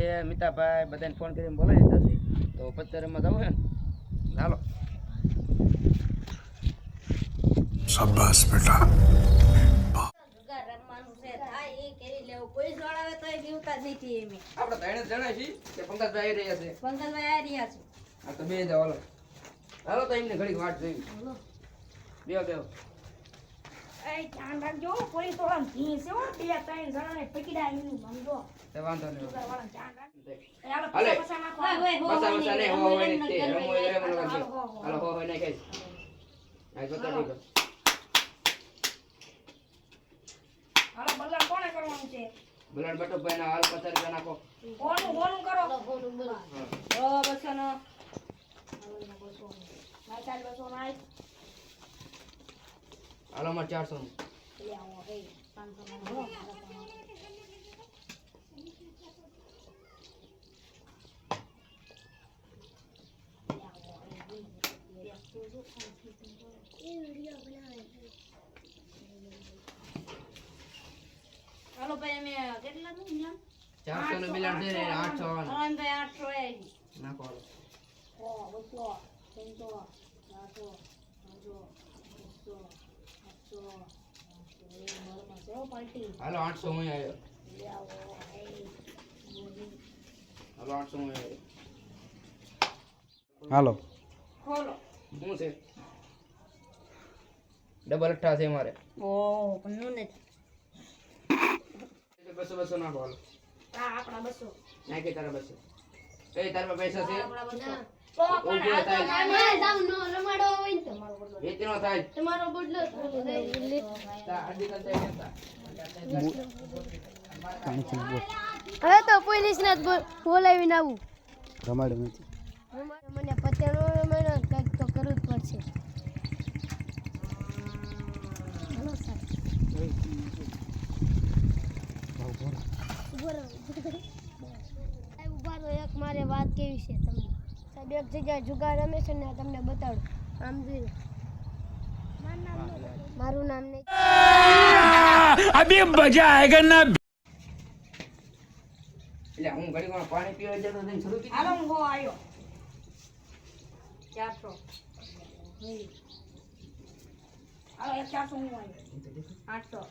ભાઈ મિતાભાઈ બધાને ફોન કરીને બોલાવી દીધા છે તો 75 માં જવું છે ને ચાલો શાબાશ બેટા આપણે ત્રણે જણા છીએ કે પંકજભાઈ આવી રહ્યા છે હા તો બે જાવ હાલો તો એમને ઘડીક વાટ જોઈ બેહો બેહો ધ્યાન રાખજો કોઈ તો આમ ઘી છે હો 2-3 જણાને પકડાય એનું સમજો તે વાંધો નહીં ધ્યાન રાખજો હાલે પસા નાખો બસા બસા ને હો હોય ને તે રમો રે મને લાગે હાલો હો હોય ને કઈ આ જોતા દીકો હાલો બલ્લા કોણે કરવાનું છે બલડ બટુભાઈ ના હાલ 50 રૂપિયા નાખો કોનું કરો ઓ બસનો ના ચાલ બસો નાય હાલો માં 400 લે આવો હે 500 માં હાલો ભાઈ મે કેટલા દઉં ને 400 નો બિલ દે ને 800 આવવાનું હા ભાઈ 800 આવી નાખો હાલો ઓ બસો 300 400 500 હાલો 800 માં આવ્યો લે આવો હે હાલો 800 માં આવ્યો હાલો ખોલો શું છે ડબલ 8 છે મારે ઓ પન્નું ને 200 નાખો હાલો આ આપણા 200 નાખી તારા 200 એ તારા પૈસા છે આપણા 200 તો પણ આ તો મારે જામનો રમાડો હોય ને તમારો બદલો વેચનો થાય તમારો બદલો તા અડી કરતા નતા હવે તો પોલીસ ને બોલાવીને આવું રમાડે નથી મને પતેલો રમાડો કંઈક તો કરવું જ પડશે હલો સાહેબ ઉભા રહો એક મારે વાત કેવી છે તમને સાહેબ એક જગ્યાએ જુગાર રમે છે ને તમને બતાડું આમ જોઈ મારું નામ નહીં अभी मजा आएगा ना એટલે હું ઘડીમાં પાણી પીવા જતો તો શરૂ કરી હાલો હું આવ્યો 400 હાલો 400 હું આવ્યો 800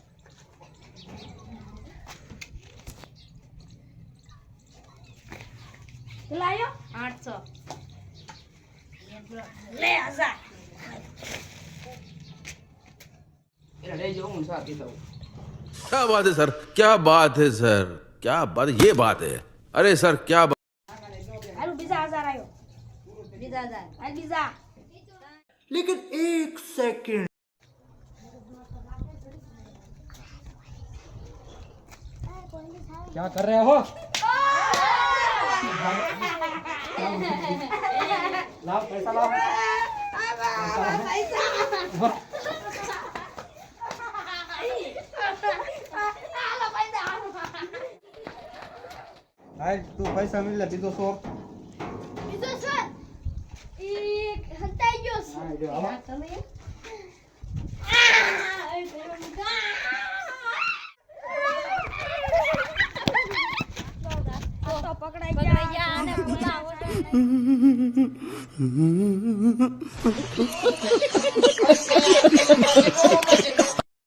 લાયો 800 લે 1000 એટલે લઈ જાઉં હું સાથી દઉં क्या बात है सर क्या बात है सर क्या बात ये बात है अरे सर क्या बात હાલો બીજા 1000 આવ્યો બીજા 1000 હાલ બીજા लेकिन एक सेकंड क्या कर रहे हो लाओ पैसा लाओ हाय तू पैसा मिल ले बीजो 100 બીજો સર ઈ હટાઈ ગયો છે हां जो आवा તો પકડાઈ ગયા અને બોલાવો